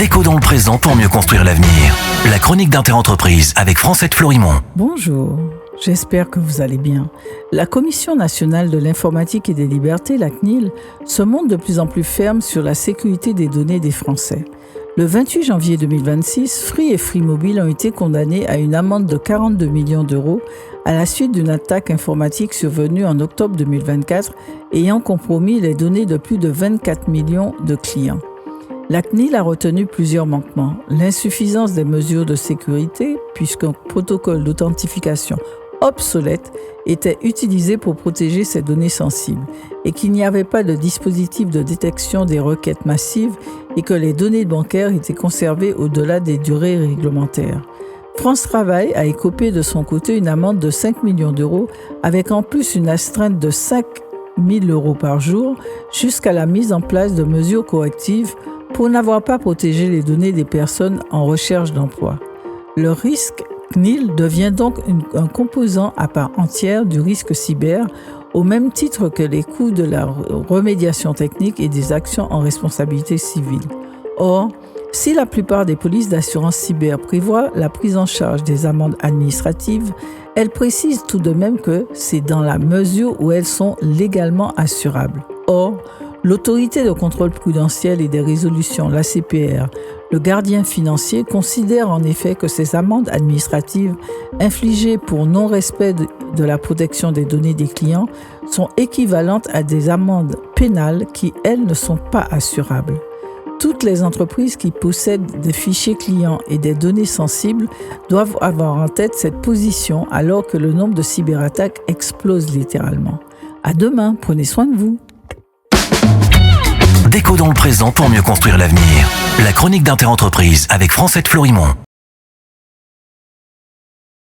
Déco dans le présent pour mieux construire l'avenir. La chronique d'Interentreprise avec Francette Florimond. Bonjour, j'espère que vous allez bien. La Commission nationale de l'informatique et des libertés, la CNIL, se montre de plus en plus ferme sur la sécurité des données des Français. Le 28 janvier 2026, Free et Free Mobile ont été condamnés à une amende de 42 millions d'euros à la suite d'une attaque informatique survenue en octobre 2024 ayant compromis les données de plus de 24 millions de clients. La CNIL a retenu plusieurs manquements. L'insuffisance des mesures de sécurité, puisqu'un protocole d'authentification obsolète était utilisé pour protéger ces données sensibles et qu'il n'y avait pas de dispositif de détection des requêtes massives et que les données bancaires étaient conservées au-delà des durées réglementaires. France Travail a écopé de son côté une amende de 5 millions d'euros avec en plus une astreinte de 5 000 euros par jour jusqu'à la mise en place de mesures correctives pour n'avoir pas protégé les données des personnes en recherche d'emploi. Le risque CNIL devient donc un composant à part entière du risque cyber, au même titre que les coûts de la remédiation technique et des actions en responsabilité civile. Or, si la plupart des polices d'assurance cyber prévoient la prise en charge des amendes administratives, elles précisent tout de même que c'est dans la mesure où elles sont légalement assurables. Or, l'Autorité de contrôle prudentiel et des résolutions, l'ACPR, le gardien financier, considère en effet que ces amendes administratives infligées pour non-respect de la protection des données des clients sont équivalentes à des amendes pénales qui, elles, ne sont pas assurables. Toutes les entreprises qui possèdent des fichiers clients et des données sensibles doivent avoir en tête cette position alors que le nombre de cyberattaques explose littéralement. À demain, prenez soin de vous. Déco dans le présent pour mieux construire l'avenir. La chronique d'Interentreprise avec Francette Florimond.